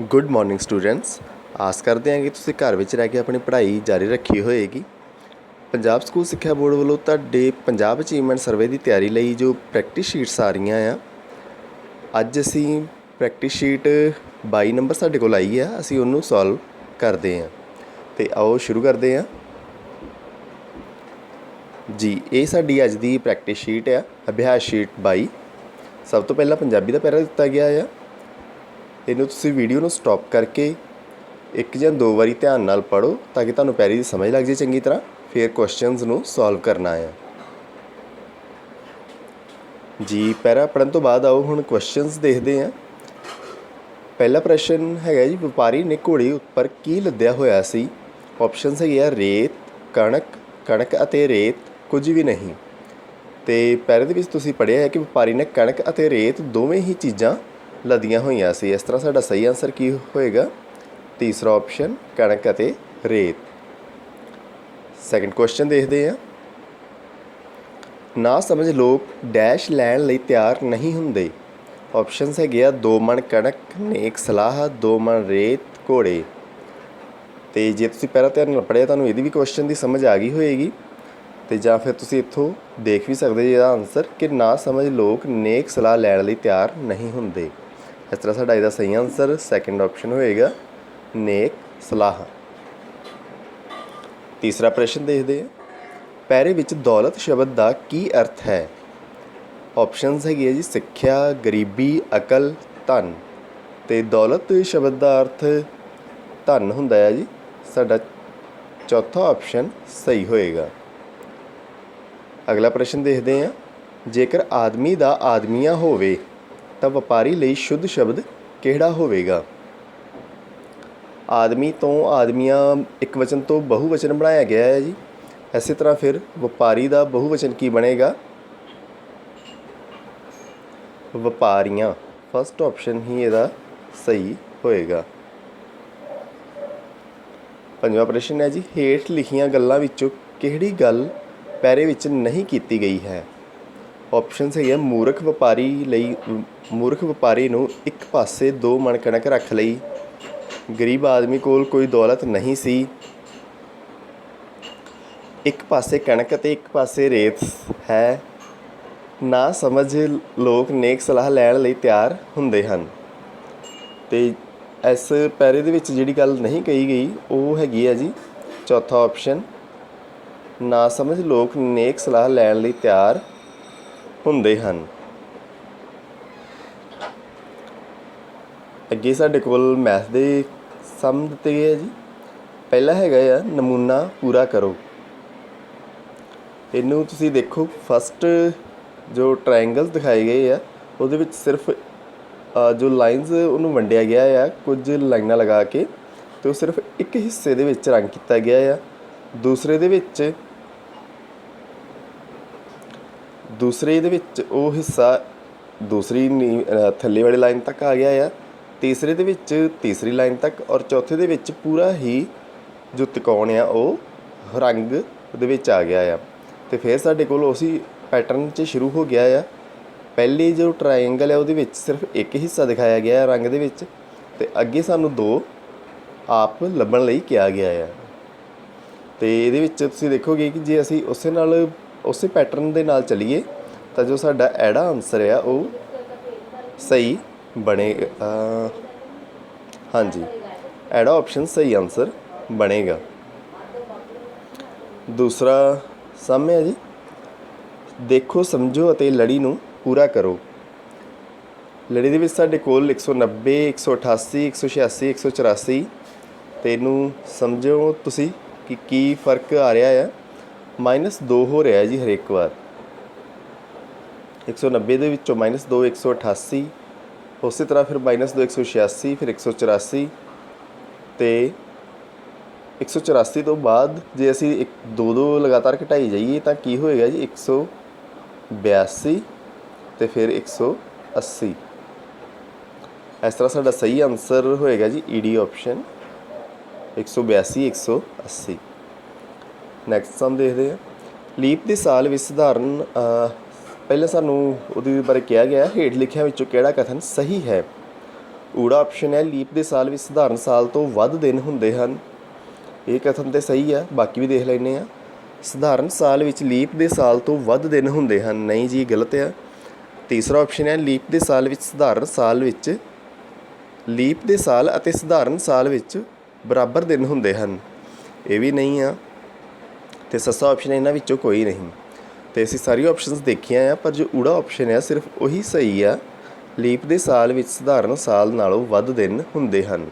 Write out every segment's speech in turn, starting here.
Good morning students. ਆਸ ਕਰਦੇ ਹਾਂ ਕਿ ਤੁਸੀਂ ਘਰ ਵਿੱਚ ਰਹਿ ਕੇ ਆਪਣੀ ਪੜ੍ਹਾਈ ਜਾਰੀ ਰੱਖੀ ਹੋਏਗੀ। ਪੰਜਾਬ ਸਕੂਲ ਸਿੱਖਿਆ ਬੋਰਡ ਵੱਲੋਂ ਤੁਹਾਡੇ ਪੰਜਾਬ ਅਚੀਵਮੈਂਟ ਸਰਵੇ ਦੀ ਤਿਆਰੀ ਲਈ ਜੋ ਪ੍ਰੈਕਟਿਸ ਸ਼ੀਟਸ ਆ ਰਹੀਆਂ ਆ, ਅੱਜ ਅਸੀਂ ਪ੍ਰੈਕਟਿਸ ਸ਼ੀਟ 22 ਨੰਬਰ ਸਾਡੇ ਕੋਲ ਆਈ ਆ, ਅਸੀਂ ਉਹਨੂੰ ਸੋਲਵ ਕਰਦੇ ਹਾਂ। ਅਤੇ ਆਓ ਸ਼ੁਰੂ ਕਰਦੇ ਹਾਂ ਜੀ। ਇਹ ਸਾਡੀ ਅੱਜ ਦੀ ਪ੍ਰੈਕਟਿਸ ਸ਼ੀਟ ਆ, ਅਭਿਆਸ ਸ਼ੀਟ 22। ਸਭ ਤੋਂ ਪਹਿਲਾਂ ਪੰਜਾਬੀ ਦਾ ਪੈਰਾ ਦਿੱਤਾ ਗਿਆ ਆ। ਇਹਨੂੰ ਤੁਸੀਂ ਵੀਡੀਓ ਨੂੰ ਸਟੋਪ ਕਰਕੇ ਇੱਕ ਜਾਂ ਦੋ ਵਾਰੀ ਧਿਆਨ ਨਾਲ ਪੜ੍ਹੋ ਤਾਂ ਕਿ ਤੁਹਾਨੂੰ ਪੈਰੇ ਦੀ ਸਮਝ ਲੱਗ ਜਾਏ ਚੰਗੀ ਤਰ੍ਹਾਂ। ਫਿਰ ਕੁਐਸਚਨਸ ਨੂੰ ਸੋਲਵ ਕਰਨਾ ਆ ਜੀ। ਪੈਰਾ ਪੜ੍ਹਨ ਤੋਂ ਬਾਅਦ ਆਓ ਹੁਣ ਕੁਐਸਚਨਸ ਦੇਖਦੇ ਹਾਂ। ਪਹਿਲਾ ਪ੍ਰਸ਼ਨ ਹੈਗਾ ਜੀ, ਵਪਾਰੀ ਨੇ ਘੋੜੇ ਉੱਪਰ ਕੀ ਲੱਦਿਆ ਹੋਇਆ ਸੀ? ਆਪਸ਼ਨਸ ਹੈਗੇ ਆ ਰੇਤ, ਕਣਕ ਅਤੇ ਰੇਤ ਕੁਝ ਵੀ ਨਹੀਂ। ਅਤੇ ਪੈਰੇ ਦੇ ਵਿੱਚ ਤੁਸੀਂ ਪੜ੍ਹਿਆ ਹੈ ਕਿ ਵਪਾਰੀ ਨੇ ਕਣਕ ਅਤੇ ਰੇਤ ਦੋਵੇਂ ਹੀ ਚੀਜ਼ਾਂ ਲੱਦੀਆਂ ਹੋਈਆਂ ਸੀ। ਇਸ ਤਰ੍ਹਾਂ ਸਾਡਾ ਸਹੀ ਆਨਸਰ ਕੀ ਹੋਏਗਾ? ਤੀਸਰਾ ਆਪਸ਼ਨ, ਕਣਕ ਅਤੇ ਰੇਤ। ਸੈਕਿੰਡ ਕੁਐਸਚਨ ਦੇਖਦੇ ਹਾਂ। ਨਾ ਸਮਝ ਲੋਕ ਡੈਸ਼ ਲੈਣ ਲਈ ਤਿਆਰ ਨਹੀਂ ਹੁੰਦੇ। ਆਪਸ਼ਨਸ ਹੈਗੇ ਆ 2 ਮਣ ਕਣਕ, ਨੇਕ ਸਲਾਹ, 2 ਮਣ ਰੇਤ, ਘੋੜੇ। ਅਤੇ ਜੇ ਤੁਸੀਂ ਪਹਿਲਾਂ ਧਿਆਨ ਨਾਲ ਪੜ੍ਹਿਆ ਤੁਹਾਨੂੰ ਇਹਦੀ ਵੀ ਕੁਐਸਚਨ ਦੀ ਸਮਝ ਆ ਗਈ ਹੋਏਗੀ। ਅਤੇ ਜਾਂ ਫਿਰ ਤੁਸੀਂ ਇੱਥੋਂ ਦੇਖ ਵੀ ਸਕਦੇ ਜੀ ਇਹਦਾ ਆਨਸਰ ਕਿ ਨਾ ਸਮਝ ਲੋਕ ਨੇਕ ਸਲਾਹ ਲੈਣ ਲਈ ਤਿਆਰ ਨਹੀਂ ਹੁੰਦੇ। ਇਸ ਤਰ੍ਹਾਂ ਸਾਡਾ ਇਹਦਾ ਸਹੀ ਆਨਸਰ ਸੈਕਿੰਡ ਆਪਸ਼ਨ ਹੋਏਗਾ, ਨੇਕ ਸਲਾਹ। ਤੀਸਰਾ ਪ੍ਰਸ਼ਨ ਦੇਖਦੇ ਹਾਂ। ਪੈਰੇ ਵਿੱਚ ਦੌਲਤ ਸ਼ਬਦ ਦਾ ਕੀ ਅਰਥ ਹੈ? ਆਪਸ਼ਨਸ ਹੈਗੀ ਹੈ ਜੀ ਸਿੱਖਿਆ, ਗਰੀਬੀ, ਅਕਲ, ਧਨ। ਅਤੇ ਦੌਲਤ ਸ਼ਬਦ ਦਾ ਅਰਥ ਧਨ ਹੁੰਦਾ ਹੈ ਜੀ। ਸਾਡਾ ਚੌਥਾ ਆਪਸ਼ਨ ਸਹੀ ਹੋਏਗਾ। ਅਗਲਾ ਪ੍ਰਸ਼ਨ ਦੇਖਦੇ ਹਾਂ। ਜੇਕਰ ਆਦਮੀ ਦਾ ਆਦਮੀਆਂ ਹੋਵੇ ਤਾਂ ਵਪਾਰੀ ਲਈ ਸ਼ੁੱਧ ਸ਼ਬਦ ਕਿਹੜਾ ਹੋਵੇਗਾ? ਆਦਮੀ ਤੋਂ ਆਦਮੀਆਂ ਇੱਕ ਵਚਨ ਤੋਂ ਬਹੁਵਚਨ ਬਣਾਇਆ ਗਿਆ ਹੈ ਜੀ। ਇਸੇ ਤਰ੍ਹਾਂ ਫਿਰ ਵਪਾਰੀ ਦਾ ਬਹੁਵਚਨ ਕੀ ਬਣੇਗਾ? ਵਪਾਰੀਆਂ। ਫਸਟ ਆਪਸ਼ਨ ਹੀ ਇਹਦਾ ਸਹੀ ਹੋਏਗਾ। ਪੰਜਵਾਂ ਪ੍ਰਸ਼ਨ ਹੈ ਜੀ, ਹੇਠ ਲਿਖੀਆਂ ਗੱਲਾਂ ਵਿੱਚੋਂ ਕਿਹੜੀ ਗੱਲ ਪੈਰੇ ਵਿੱਚ ਨਹੀਂ ਕੀਤੀ ਗਈ ਹੈ? ਆਪਸ਼ਨਸ ਹੈਗੇ ਮੂਰਖ ਵਪਾਰੀ ਨੂੰ ਇੱਕ ਪਾਸੇ 2 ਮਣ ਕਣਕ ਰੱਖ ਲਈ, ਗਰੀਬ ਆਦਮੀ ਕੋਲ ਕੋਈ ਦੌਲਤ ਨਹੀਂ ਸੀ, ਇੱਕ ਪਾਸੇ ਕਣਕ ਅਤੇ ਇੱਕ ਪਾਸੇ ਰੇਤ ਹੈ, ਨਾ ਸਮਝ ਲੋਕ ਨੇਕ ਸਲਾਹ ਲੈਣ ਲਈ ਤਿਆਰ ਹੁੰਦੇ ਹਨ। ਅਤੇ ਇਸ ਪੈਰੇ ਦੇ ਵਿੱਚ ਜਿਹੜੀ ਗੱਲ ਨਹੀਂ ਕਹੀ ਗਈ ਉਹ ਹੈਗੀ ਹੈ ਜੀ ਚੌਥਾ ਆਪਸ਼ਨ, ਨਾ ਸਮਝ ਲੋਕ ਨੇਕ ਸਲਾਹ ਲੈਣ ਲਈ ਤਿਆਰ ਹੁੰਦੇ ਹਨ। ਅੱਗੇ ਸਾਡੇ ਕੋਲ ਮੈਥ ਦੇ ਸਮ ਦਿੱਤੇ ਗਏ ਆ ਜੀ। ਪਹਿਲਾ ਹੈਗਾ ਆ ਨਮੂਨਾ ਪੂਰਾ ਕਰੋ। ਇਹਨੂੰ ਤੁਸੀਂ ਦੇਖੋ, ਫਸਟ ਜੋ ਟਰਾਇੰਗਲ ਦਿਖਾਏ ਗਏ ਆ ਉਹਦੇ ਵਿੱਚ ਸਿਰਫ ਜੋ ਲਾਈਨਸ ਉਹਨੂੰ ਵੰਡਿਆ ਗਿਆ ਆ ਕੁਝ ਲਾਈਨਾਂ ਲਗਾ ਕੇ, ਅਤੇ ਉਹ ਸਿਰਫ ਇੱਕ ਹਿੱਸੇ ਦੇ ਵਿੱਚ ਰੰਗ ਕੀਤਾ ਗਿਆ ਆ। ਦੂਸਰੇ ਦੇ ਵਿੱਚ ਉਹ ਹਿੱਸਾ ਦੂਸਰੀ ਥੱਲੇ ਵਾਲੀ ਲਾਈਨ ਤੱਕ ਆ ਗਿਆ ਆ। ਤੀਸਰੇ ਦੇ ਵਿੱਚ ਤੀਸਰੀ ਲਾਈਨ ਤੱਕ, ਔਰ ਚੌਥੇ ਦੇ ਵਿੱਚ ਪੂਰਾ ਹੀ ਜੋ ਤਿਕੋਣ ਆ ਉਹ ਰੰਗ ਦੇ ਵਿੱਚ ਆ ਗਿਆ ਆ। ਅਤੇ ਫਿਰ ਸਾਡੇ ਕੋਲ ਉਸੀ ਪੈਟਰਨ 'ਚ ਸ਼ੁਰੂ ਹੋ ਗਿਆ ਆ। ਪਹਿਲੀ ਜੋ ਟਰਾਇੰਗਲ ਹੈ ਉਹਦੇ ਵਿੱਚ ਸਿਰਫ ਇੱਕ ਹਿੱਸਾ ਦਿਖਾਇਆ ਗਿਆ ਹੈ ਰੰਗ ਦੇ ਵਿੱਚ, ਅਤੇ ਅੱਗੇ ਸਾਨੂੰ 2 ਆਪ ਲੱਭਣ ਲਈ ਕਿਹਾ ਗਿਆ ਆ। ਅਤੇ ਇਹਦੇ ਵਿੱਚ ਤੁਸੀਂ ਦੇਖੋਗੇ ਕਿ ਜੇ ਅਸੀਂ ਉਸੇ ਪੈਟਰਨ ਦੇ ਨਾਲ ਚੱਲੀਏ ਤਾਂ ਜੋ ਸਾਡਾ ਐੜਾ ਆਨਸਰ ਆ ਉਹ ਸਹੀ ਬਣੇਗਾ। ਹਾਂਜੀ, ਐੜਾ ਆਪਸ਼ਨ ਸਹੀ ਆਨਸਰ ਬਣੇਗਾ। ਦੂਸਰਾ ਸਮ ਹੈ ਜੀ, ਦੇਖੋ, ਸਮਝੋ ਅਤੇ ਲੜੀ ਨੂੰ ਪੂਰਾ ਕਰੋ। ਲੜੀ ਦੇ ਵਿੱਚ ਸਾਡੇ ਕੋਲ 190, 188, 186, 184। ਅਤੇ ਇਹਨੂੰ ਸਮਝੋ ਤੁਸੀਂ ਕਿ ਕੀ ਫਰਕ ਆ ਰਿਹਾ ਆ। -2 ਹੋ ਰਿਹਾ ਜੀ ਹਰੇਕ ਵਾਰ। 190 ਦੇ ਵਿੱਚੋਂ -2 188, ਉਸੇ ਤਰ੍ਹਾਂ ਫਿਰ -2 186, ਫਿਰ 184। ਅਤੇ 184 ਤੋਂ ਬਾਅਦ ਜੇ ਅਸੀਂ 2 ਲਗਾਤਾਰ ਘਟਾਈ ਜਾਈਏ ਤਾਂ ਕੀ ਹੋਏਗਾ ਜੀ? 182 ਅਤੇ ਫਿਰ 180। ਇਸ ਤਰ੍ਹਾਂ ਸਾਡਾ ਸਹੀ ਆਨਸਰ ਹੋਏਗਾ ਜੀ ਈਡੀ ਆਪਸ਼ਨ, 182 180। ਨੈਕਸਟ ਸਮ ਦੇਖਦੇ ਹਾਂ। ਲੀਪ ਦੇ ਸਾਲ ਵਿੱਚ ਸਧਾਰਨ ਪਹਿਲਾਂ ਸਾਨੂੰ ਉਹਦੇ ਬਾਰੇ ਕਿਹਾ ਗਿਆ ਹੇਠ ਲਿਖਿਆਂ ਵਿੱਚੋਂ ਕਿਹੜਾ ਕਥਨ ਸਹੀ ਹੈ? ਊੜਾ ਆਪਸ਼ਨ ਹੈ ਲੀਪ ਦੇ ਸਾਲ ਵਿੱਚ ਸਧਾਰਨ ਸਾਲ ਤੋਂ ਵੱਧ ਦਿਨ ਹੁੰਦੇ ਹਨ। ਇਹ ਕਥਨ ਤਾਂ ਸਹੀ ਆ, ਬਾਕੀ ਵੀ ਦੇਖ ਲੈਂਦੇ ਹਾਂ। ਸਧਾਰਨ ਸਾਲ ਵਿੱਚ ਲੀਪ ਦੇ ਸਾਲ ਤੋਂ ਵੱਧ ਦਿਨ ਹੁੰਦੇ ਹਨ, ਨਹੀਂ ਜੀ ਗਲਤ ਆ। ਤੀਸਰਾ ਆਪਸ਼ਨ ਹੈ ਲੀਪ ਦੇ ਸਾਲ ਵਿੱਚ ਸਧਾਰਨ ਸਾਲ ਵਿੱਚ ਲੀਪ ਦੇ ਸਾਲ ਅਤੇ ਸਧਾਰਨ ਸਾਲ ਵਿੱਚ ਬਰਾਬਰ ਦਿਨ ਹੁੰਦੇ ਹਨ, ਇਹ ਵੀ ਨਹੀਂ ਆ। ਅਤੇ ਸੱਸਾ ਆਪਸ਼ਨ ਇਹਨਾਂ ਵਿੱਚੋਂ ਕੋਈ ਨਹੀਂ। ਅਤੇ ਅਸੀਂ ਸਾਰੀਆਂ ਆਪਸ਼ਨਸ ਦੇਖੀਆਂ ਆ, ਪਰ ਜੋ ਊੜਾ ਆਪਸ਼ਨ ਆ ਸਿਰਫ ਉਹੀ ਸਹੀ ਆ। ਲੀਪ ਦੇ ਸਾਲ ਵਿੱਚ ਸਧਾਰਨ ਸਾਲ ਨਾਲੋਂ ਵੱਧ ਦਿਨ ਹੁੰਦੇ ਹਨ,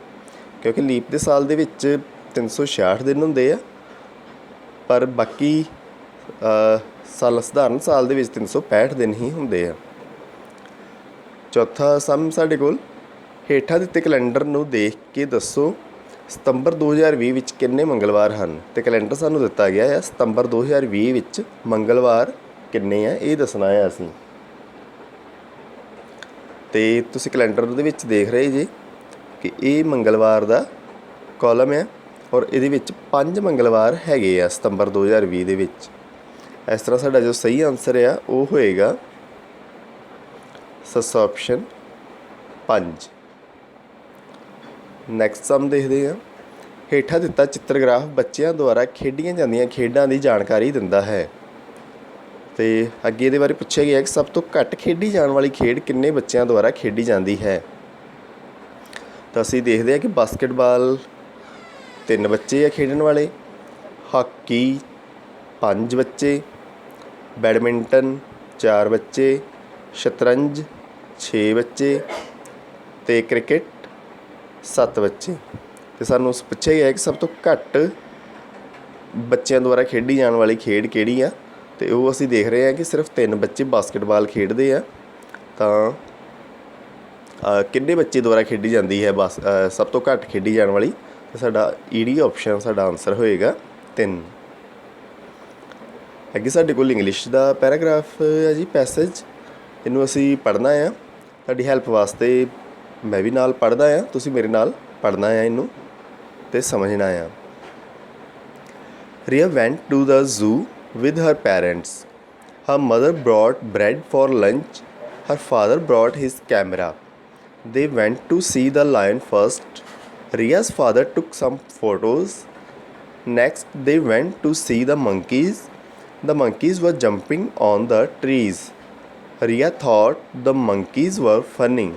ਕਿਉਂਕਿ ਲੀਪ ਦੇ ਸਾਲ ਦੇ ਵਿੱਚ 366 ਦਿਨ ਹੁੰਦੇ ਆ, ਪਰ ਬਾਕੀ ਸਧਾਰਨ ਸਾਲ ਦੇ ਵਿੱਚ 365 ਦਿਨ ਹੀ ਹੁੰਦੇ ਆ। ਚੌਥਾ ਸਮ ਸਾਡੇ ਕੋਲ, ਹੇਠਾਂ ਦਿੱਤੇ ਕੈਲੰਡਰ ਨੂੰ ਦੇਖ ਕੇ ਦੱਸੋ ਸਤੰਬਰ 2020 ਵਿੱਚ ਕਿੰਨੇ ਮੰਗਲਵਾਰ ਹਨ। ਅਤੇ ਕੈਲੰਡਰ ਸਾਨੂੰ ਦਿੱਤਾ ਗਿਆ ਹੈ ਸਤੰਬਰ 2020 ਵਿੱਚ ਮੰਗਲਵਾਰ ਕਿੰਨੇ ਆ, ਇਹ ਦੱਸਣਾ ਹੈ ਅਸੀਂ। ਅਤੇ ਤੁਸੀਂ ਕੈਲੰਡਰ ਦੇ ਵਿੱਚ ਦੇਖ ਰਹੇ ਜੇ ਕਿ ਇਹ ਮੰਗਲਵਾਰ ਦਾ ਕਾਲਮ ਹੈ, ਔਰ ਇਹਦੇ ਵਿੱਚ 5 ਮੰਗਲਵਾਰ ਹੈਗੇ ਆ ਸਤੰਬਰ 2020 ਦੇ ਵਿੱਚ। ਇਸ ਤਰ੍ਹਾਂ ਸਾਡਾ ਜੋ ਸਹੀ ਆਨਸਰ ਆ ਉਹ ਹੋਏਗਾ ਸੱਸਾ ਆਪਸ਼ਨ 5। ਨੈਕਸਟ ਸਮ ਦੇਖਦੇ ਹਾਂ। ਹੇਠਾਂ ਦਿੱਤਾ ਚਿੱਤਰਗ੍ਰਾਫ ਬੱਚਿਆਂ ਦੁਆਰਾ ਖੇਡੀਆਂ ਜਾਂਦੀਆਂ ਖੇਡਾਂ ਦੀ ਜਾਣਕਾਰੀ ਦਿੰਦਾ ਹੈ। ਅਤੇ ਅੱਗੇ ਇਹਦੇ ਬਾਰੇ ਪੁੱਛਿਆ ਗਿਆ ਕਿ ਸਭ ਤੋਂ ਘੱਟ ਖੇਡੀ ਜਾਣ ਵਾਲੀ ਖੇਡ ਕਿੰਨੇ ਬੱਚਿਆਂ ਦੁਆਰਾ ਖੇਡੀ ਜਾਂਦੀ ਹੈ। ਤਾਂ ਅਸੀਂ ਦੇਖਦੇ ਹਾਂ ਕਿ ਬਾਸਕਟਬਾਲ 3 ਬੱਚੇ ਆ ਖੇਡਣ ਵਾਲੇ, ਹਾਕੀ 5 ਬੱਚੇ, ਬੈਡਮਿੰਟਨ 4 ਬੱਚੇ, ਸ਼ਤਰੰਜ 6 ਬੱਚੇ ਅਤੇ ਕ੍ਰਿਕਟ 7 ਬੱਚੇ। ਅਤੇ ਸਾਨੂੰ ਪੁੱਛਿਆ ਗਿਆ ਕਿ ਸਭ ਤੋਂ ਘੱਟ ਬੱਚਿਆਂ ਦੁਆਰਾ ਖੇਡੀ ਜਾਣ ਵਾਲੀ ਖੇਡ ਕਿਹੜੀ ਆ, ਅਤੇ ਉਹ ਅਸੀਂ ਦੇਖ ਰਹੇ ਹਾਂ ਕਿ ਸਿਰਫ 3 ਬੱਚੇ ਬਾਸਕਟਬਾਲ ਖੇਡਦੇ ਆ। ਤਾਂ ਕਿੰਨੇ ਬੱਚੇ ਦੁਆਰਾ ਖੇਡੀ ਜਾਂਦੀ ਹੈ ਸਭ ਤੋਂ ਘੱਟ ਖੇਡੀ ਜਾਣ ਵਾਲੀ, ਅਤੇ ਸਾਡਾ ਈਡੀ ਆਪਸ਼ਨ ਸਾਡਾ ਆਨਸਰ ਹੋਏਗਾ 3। ਅੱਗੇ ਸਾਡੇ ਕੋਲ ਇੰਗਲਿਸ਼ ਦਾ ਪੈਰਾਗ੍ਰਾਫ ਹੈ ਜੀ, ਪੈਸੇਜ। ਇਹਨੂੰ ਅਸੀਂ ਪੜ੍ਹਨਾ ਆ, ਤੁਹਾਡੀ ਹੈਲਪ ਵਾਸਤੇ ਮੈਂ ਵੀ ਨਾਲ ਪੜ੍ਹਦਾ ਆ, ਤੁਸੀਂ ਮੇਰੇ ਨਾਲ ਪੜ੍ਹਨਾ ਆ ਇਹਨੂੰ ਅਤੇ ਸਮਝਣਾ ਆ। Riya went to the zoo with her parents. Her mother brought bread for lunch. Her father brought his camera. They went to see the lion first. Ria's father took some photos. Next, they went to see the monkeys. The monkeys were jumping on the trees. Ria thought the monkeys were funny.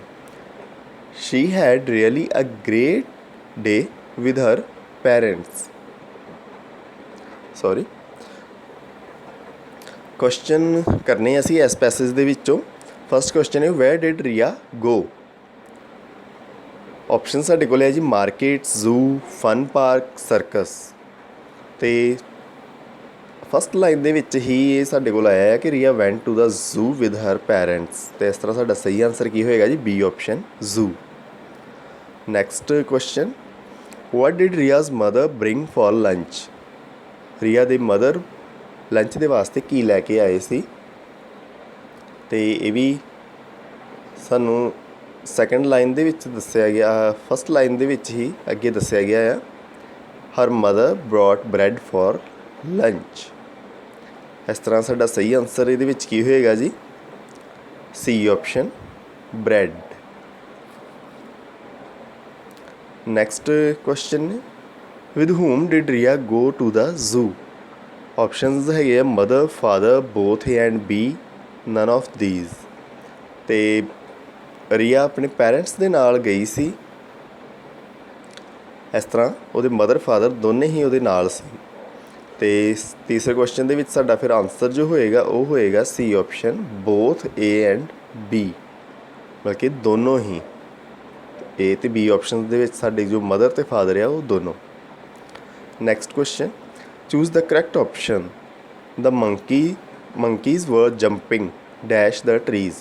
She had really a great day with her parents. Question ਕਰਨੇ ਅਸੀਂ ਇਸ passage ਦੇ ਵਿੱਚੋਂ। First question ਹੈ where did Riya go. Option ਸਾਡੇ ਕੋਲ ਹੈ ਜੀ market, zoo, fun park, circus. ਅਤੇ ਫਸਟ ਲਾਈਨ ਦੇ ਵਿੱਚ ਹੀ ਇਹ ਸਾਡੇ ਕੋਲ ਆਇਆ ਹੈ ਕਿ Riya went to the zoo with her parents. ਅਤੇ ਇਸ ਤਰ੍ਹਾਂ ਸਾਡਾ ਸਹੀ ਆਨਸਰ ਕੀ ਹੋਏਗਾ ਜੀ, B option zoo. Next question, what did Riya's mother bring for lunch. ਰੀਆ ਦੇ ਮਦਰ ਲੰਚ ਦੇ ਵਾਸਤੇ ਕੀ ਲੈ ਕੇ ਆਏ ਸੀ। ਅਤੇ ਇਹ ਵੀ ਸਾਨੂੰ ਸੈਕਿੰਡ ਲਾਈਨ ਦੇ ਵਿੱਚ ਦੱਸਿਆ ਗਿਆ, ਫਸਟ ਲਾਈਨ ਦੇ ਵਿੱਚ ਹੀ ਅੱਗੇ ਦੱਸਿਆ ਗਿਆ ਆ, ਹਰ mother brought bread for lunch. ਇਸ ਤਰ੍ਹਾਂ ਸਾਡਾ ਸਹੀ ਆਨਸਰ ਇਹਦੇ ਵਿੱਚ ਕੀ ਹੋਏਗਾ ਜੀ, C option bread. Next question, with whom did Riya go to the zoo. Options ਹੈਗੇ ਆ mother, father, both A and B, none of these. ਅਤੇ ਰੀਆ ਆਪਣੇ ਪੈਰੈਂਟਸ ਦੇ ਨਾਲ ਗਈ ਸੀ। ਇਸ ਤਰ੍ਹਾਂ ਉਹਦੇ ਮਦਰ ਫਾਦਰ ਦੋਨੇ ਹੀ ਉਹਦੇ ਨਾਲ ਸੀ। ਅਤੇ ਤੀਸਰੇ ਕੁਐਸਚਨ ਦੇ ਵਿੱਚ ਸਾਡਾ ਫਿਰ ਆਨਸਰ ਜੋ ਹੋਏਗਾ ਉਹ ਹੋਏਗਾ C option both A and B, ਬਲਕਿ ਦੋਨੋਂ ਹੀ। ਏ ਅਤੇ ਬੀ ਆਪਸ਼ਨ ਦੇ ਵਿੱਚ ਸਾਡੇ ਜੋ ਮਦਰ ਅਤੇ ਫਾਦਰ ਆ ਉਹ ਦੋਨੋਂ। Next question, choose the correct option. The monkeys were jumping dash the trees।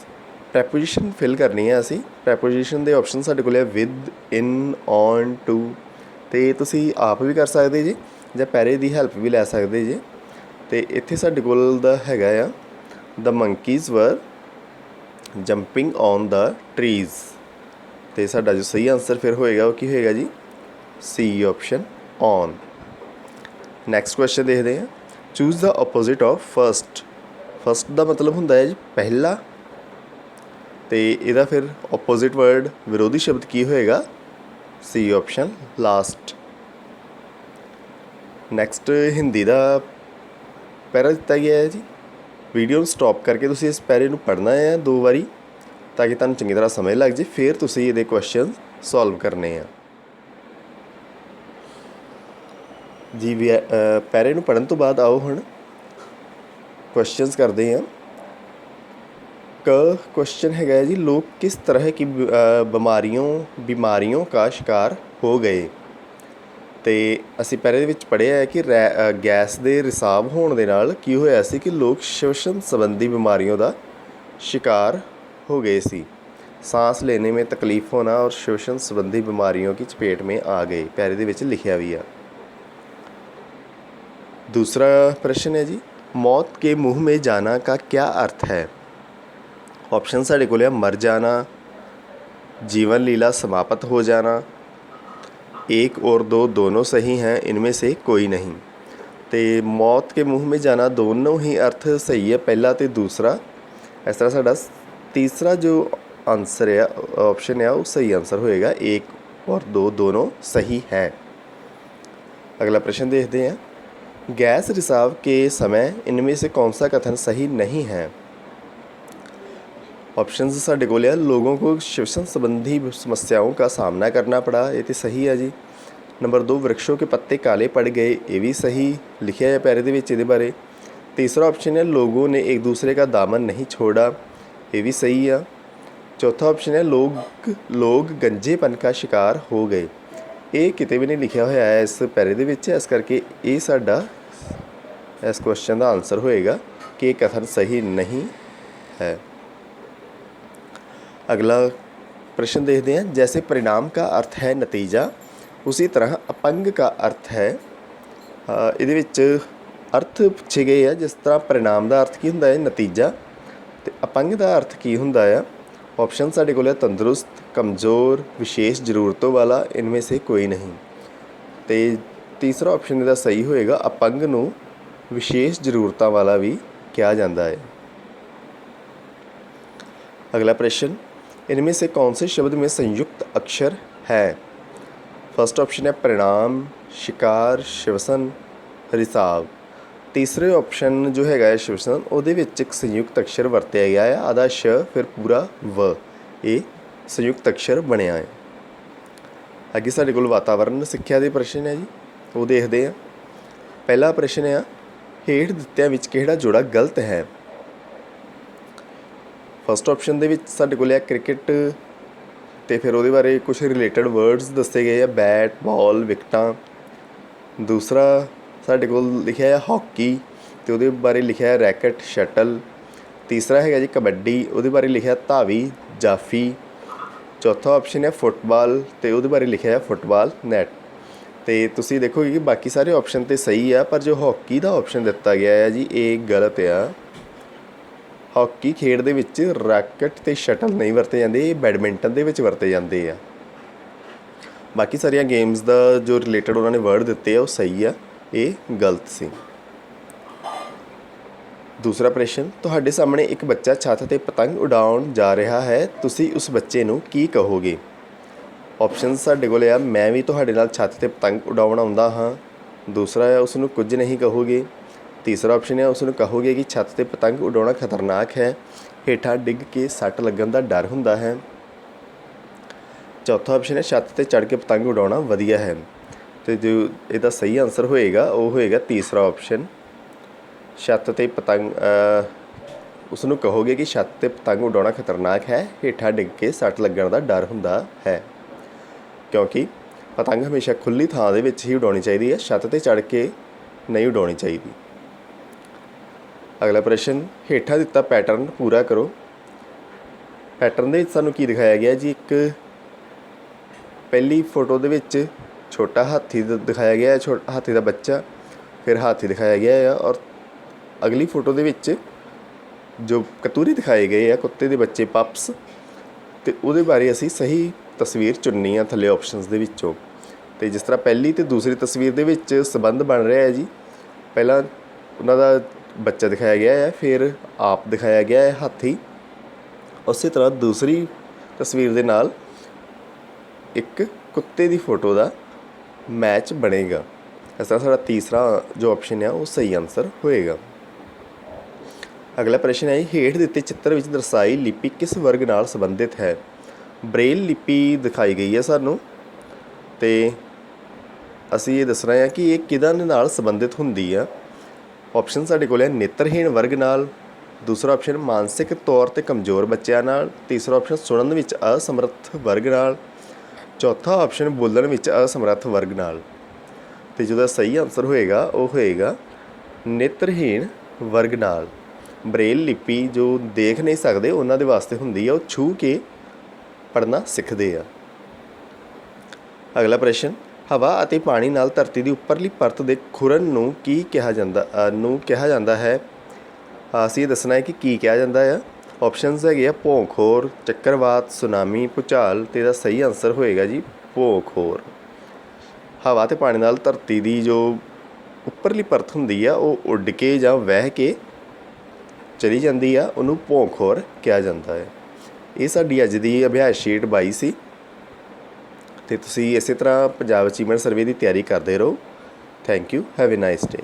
Preposition fill ਕਰਨੀ ਹੈ ਅਸੀਂ। ਪ੍ਰੈਪੋਜੀਸ਼ਨ ਦੇ ਆਪਸ਼ਨ ਸਾਡੇ ਕੋਲ ਹੈ ਵਿਦ, ਇਨ, ਔਨ, ਟੂ। ਅਤੇ ਤੁਸੀਂ ਆਪ ਵੀ ਕਰ ਸਕਦੇ ਜੀ ਜਾਂ ਪੈਰੇ ਦੀ ਹੈਲਪ ਵੀ ਲੈ ਸਕਦੇ ਜੀ। ਅਤੇ ਇੱਥੇ ਸਾਡੇ ਕੋਲ ਦਾ ਹੈਗਾ ਆ ਦ monkeys were jumping on the trees। ਅਤੇ ਸਾਡਾ ਜੋ ਸਹੀ ਆਨਸਰ ਫਿਰ ਹੋਏਗਾ ਉਹ ਕੀ ਹੋਏਗਾ ਜੀ, C option on. Next question ਦੇਖਦੇ ਹਾਂ, choose the opposite of first. First ਦਾ ਮਤਲਬ ਹੁੰਦਾ ਹੈ ਜੀ ਪਹਿਲਾ, ਤੇ ਇਹਦਾ ਫਿਰ ਆਪੋਜ਼ਿਟ ਵਰਡ ਵਿਰੋਧੀ ਸ਼ਬਦ ਕੀ ਹੋਏਗਾ? C option last. Next Hindi ਦਾ ਪੈਰਾ ਦਿੱਤਾ ਗਿਆ ਹੈ ਜੀ। ਵੀਡੀਓ ਨੂੰ ਸਟਾਪ ਕਰਕੇ ਤੁਸੀਂ ਇਸ ਪੈਰੇ ਨੂੰ ਪੜ੍ਹਨਾ ਹੈ 2 ਵਾਰੀ ਤਾਂ ਕਿ ਤੁਹਾਨੂੰ ਚੰਗੀ ਤਰ੍ਹਾਂ ਸਮਝ ਲੱਗ ਜੇ, ਫਿਰ ਤੁਸੀਂ ਇਹਦੇ ਕੁਐਸਚਨ ਸੋਲਵ ਕਰਨੇ ਆ ਜੀ। ਪੈਰੇ ਨੂੰ ਪੜ੍ਹਨ ਤੋਂ ਬਾਅਦ ਆਓ ਹੁਣ ਕੁਐਸਚਨਸ ਕਰਦੇ ਹਾਂ। क्वेश्चन है जी, लोग किस तरह की बीमारियों का शिकार हो गए। तो असी पहले पढ़िया है कि गैस के रिसाव होने के नाल की होया सी कि लोग श्वसन संबंधी बीमारियों का शिकार हो गए सी। सांस लेने में तकलीफ होना और श्वसन संबंधी बीमारियों की चपेट में आ गए, पैरे दे लिखिया भी है। दूसरा प्रश्न है जी, मौत के मुँह में जाना का क्या अर्थ है। ऑप्शन साढ़े को मर जाना, जीवन लीला समाप्त हो जाना, एक और दो दोनों सही हैं, इनमें से कोई नहीं। तो मौत के मुँह में जाना दोनों ही अर्थ सही है, पहला तो दूसरा। इस तरह साडा तीसरा जो आंसर है ऑप्शन है वो सही आंसर होएगा, एक और दो दोनों सही हैं। अगला प्रश्न देखते हैं, गैस रिसाव के समय इनमें से कौन सा कथन सही नहीं है। ऑप्शन साढ़े को लोगों को श्वसन संबंधी समस्याओं का सामना करना पड़ा, ये तो सही है जी। नंबर 2, वृक्षों के पत्ते काले पड़ गए, ये भी सही लिखा है पैरे दे बारे। तीसरा ऑप्शन है, लोगों ने एक दूसरे का दामन नहीं छोड़ा, ये भी सही है। चौथा ऑप्शन है, लोग गंजेपन का शिकार हो गए, ये किते भी नहीं लिखा होया है इस पैरे दे विच, इस करके ये साडा इस क्वेश्चन का आंसर होएगा कि कथन सही नहीं है। अगला प्रश्न देखते हैं, जैसे परिणाम का अर्थ है नतीजा, उसी तरह अपंग का अर्थ है। ये अर्थ पूछे गए हैं, जिस तरह परिणाम का अर्थ की होंदा है नतीजा, तो अपंग का अर्थ की होंदा है। ऑप्शन साढ़े को तंदुरुस्त, कमज़ोर, विशेष ज़रूरतों वाला, इनमें से कोई नहीं। तो तीसरा ऑप्शन इसका सही होएगा, अपंग नूं विशेष ज़रूरतों वाला भी कहा जाता है। अगला प्रश्न, इनमें से कौन से शब्द में संयुक्त अक्षर है। फर्स्ट ऑप्शन है परिणाम, शिकार, श्वसन, रिसाव। तीसरे ऑप्शन जो है श्वसन, ਉਹਦੇ ਵਿੱਚ एक संयुक्त अक्षर ਵਰਤਿਆ गया है, आधा श फिर पूरा व, ये संयुक्त अक्षर बनया है। अगे साढ़े कोल वातावरण सिक्ख्या के प्रश्न है जी, वो देखते हैं। पहला प्रश्न है, हेठ दित्तिਆਂ ਵਿੱਚ ਕਿਹੜਾ जोड़ा गलत है। फस्ट ऑप्शन ਦੇ ਵਿੱਚ ਸਾਡੇ ਕੋਲ ਹੈ क्रिकेट, तो फिर ਉਹਦੇ बारे कुछ रिलेटेड वर्ड्स दसे गए हैं, बैट, बॉल, विकटां। दूसरा ਸਾਡੇ ਕੋਲ लिखा है हॉकी, तो ਉਹਦੇ बारे लिखा है रैकेट, शटल। तीसरा है जी कबड्डी, ਉਹਦੇ बारे लिखा है धावी, जाफी। चौथा ऑप्शन है फुटबॉल, तो ਉਹਦੇ बारे लिखा है फुटबॉल, नैट। तो तुसी देखोगे कि बाकी सारे ऑप्शन तो सही है, पर जो हॉकी का ऑप्शन दिता गया है जी, ये गलत है। हॉकी खेड दे विच रैकेट ते शटल नहीं वरते जाते, बैडमिंटन दे विच वरते जाते हैं। बाकी सारिया गेम्स का जो रिलेटेड उन्होंने वर्ड दिते है वो सही है, ये गलत सी। दूसरा प्रश्न, तुहाडे सामने एक बच्चा छत ते पतंग उड़ाउण जा रहा है, तुसी उस बच्चे नूं की कहोगे। ऑप्शन साडे कोल आ, मैं भी तुहाडे नाल छत ते पतंग उड़ाउण आउंदा हाँ। दूसरा है, उसनूं कुछ नहीं कहोगे। तीसरा ऑप्शन है, उसनूं कहोगे कि छत ते पतंग उड़ाउणा खतरनाक है, हेठां डिग के सट लगन का डर हुंदा है। चौथा ऑप्शन है, छत ते चढ़ के पतंग उड़ाउणा वधिया है। तो जो इसका सही आंसर होएगा वो होएगा तीसरा ऑप्शन, छत ते पतंग उसनूं कहोगे कि छत ते पतंग उड़ाउणा खतरनाक है, हेठां डिग के सट लगन का डर हुंदा है। क्योंकि पतंग हमेशा खुली थां दे विच ही उड़ाउणी चाहिदी है, छत ते चढ़ के नहीं उड़ाउणी चाहिदी। अगला प्रश्न, हेठा दिता पैटर्न पूरा करो। पैटर्न दे सानूं की दिखाया गया जी, एक पहली फोटो दे विच छोटा हाथी दिखाया गया है, हाथी का बच्चा, फिर हाथी दिखाया गया है, और अगली फोटो दे विच जो कतूरी दिखाए गए हैं, कुत्ते के बच्चे पप्स, तो उहदे बारे असी सही तस्वीर चुननी है थले ऑप्शनस दे विचों। तो जिस तरह पहली तो दूसरी तस्वीर दे विच संबंध बन रहा है जी, पहला उन्हां दा बच्चा दिखाया गया है, फिर आप दिखाया गया है हाथी, ਉਸੇ ਤਰ੍ਹਾਂ ਦੂਸਰੀ ਤਸਵੀਰ ਦੇ ਨਾਲ ਇੱਕ ਕੁੱਤੇ ਦੀ ਫੋਟੋ ਦਾ ਮੈਚ ਬਣੇਗਾ। ਇਸ ਤਰ੍ਹਾਂ ਸਾਡਾ ਤੀਸਰਾ ਜੋ ਆਪਸ਼ਨ ਆ ਉਹ ਸਹੀ ਆਨਸਰ ਹੋਏਗਾ। ਅਗਲਾ ਪ੍ਰਸ਼ਨ ਹੈ, ਹੇਠ ਦਿੱਤੇ ਚਿੱਤਰ ਵਿੱਚ ਦਰਸਾਈ ਲਿਪੀ ਕਿਸ ਵਰਗ ਨਾਲ ਸੰਬੰਧਿਤ ਹੈ? ਬ੍ਰੇਲ ਲਿਪੀ ਦਿਖਾਈ ਗਈ ਹੈ ਸਾਨੂੰ, ਅਤੇ ਅਸੀਂ ਇਹ ਦੱਸਣਾ ਹੈ ਕਿ ਇਹ ਕਿਹਨਾਂ ਦੇ ਨਾਲ ਸੰਬੰਧਿਤ ਹੁੰਦੀ ਆ। ਆਪਸ਼ਨ ਸਾਡੇ ਕੋਲ ਹੈ ਨੇਤਰਹੀਣ ਵਰਗ ਨਾਲ, ਦੂਸਰਾ ਆਪਸ਼ਨ ਮਾਨਸਿਕ ਤੌਰ 'ਤੇ ਕਮਜ਼ੋਰ ਬੱਚਿਆਂ ਨਾਲ, ਤੀਸਰਾ ਆਪਸ਼ਨ ਸੁਣਨ ਵਿੱਚ ਅਸਮਰੱਥ ਵਰਗ ਨਾਲ, ਚੌਥਾ ਆਪਸ਼ਨ ਬੋਲਣ ਵਿੱਚ ਅਸਮਰੱਥ ਵਰਗ ਨਾਲ। ਅਤੇ ਜਿਹਦਾ ਸਹੀ ਆਨਸਰ ਹੋਏਗਾ ਉਹ ਹੋਏਗਾ ਨੇਤਰਹੀਣ ਵਰਗ ਨਾਲ। ਬ੍ਰੇਲ ਲਿਪੀ ਜੋ ਦੇਖ ਨਹੀਂ ਸਕਦੇ ਉਹਨਾਂ ਦੇ ਵਾਸਤੇ ਹੁੰਦੀ ਆ, ਉਹ ਛੂਹ ਕੇ ਪੜ੍ਹਨਾ ਸਿੱਖਦੇ ਆ। ਅਗਲਾ ਪ੍ਰਸ਼ਨ, ਹਵਾ ਅਤੇ ਪਾਣੀ ਨਾਲ ਧਰਤੀ ਦੀ ਉੱਪਰਲੀ ਪਰਤ ਦੇ ਖੁਰਨ ਨੂੰ ਕੀ ਕਿਹਾ ਜਾਂਦਾ ਹੈ? ਅਸੀਂ ਇਹ ਦੱਸਣਾ ਹੈ ਕਿ ਕੀ ਕਿਹਾ ਜਾਂਦਾ ਆ। ਆਪਸ਼ਨਸ ਹੈਗੇ ਆ ਭੌਂਖੋਰ, ਚੱਕਰਵਾਤ, ਸੁਨਾਮੀ, ਭੂਚਾਲ, ਅਤੇ ਇਹਦਾ ਸਹੀ ਆਨਸਰ ਹੋਏਗਾ ਜੀ ਭੌਂਖੋਰ। ਹਵਾ ਅਤੇ ਪਾਣੀ ਨਾਲ ਧਰਤੀ ਦੀ ਜੋ ਉੱਪਰਲੀ ਪਰਤ ਹੁੰਦੀ ਆ ਉਹ ਉੱਡ ਕੇ ਜਾਂ ਵਹਿ ਕੇ ਚਲੀ ਜਾਂਦੀ ਆ, ਉਹਨੂੰ ਭੌਂਖੋਰ ਕਿਹਾ ਜਾਂਦਾ ਹੈ। ਇਹ ਸਾਡੀ ਅੱਜ ਦੀ ਅਭਿਆਸ ਸ਼ੀਟ 22 ਸੀ, ਅਤੇ ਤੁਸੀਂ ਇਸੇ ਤਰ੍ਹਾਂ ਪੰਜਾਬ ਅਚੀਵਮੈਂਟ ਸਰਵੇ ਦੀ ਤਿਆਰੀ ਕਰਦੇ ਰਹੋ। Thank you, have A nice day.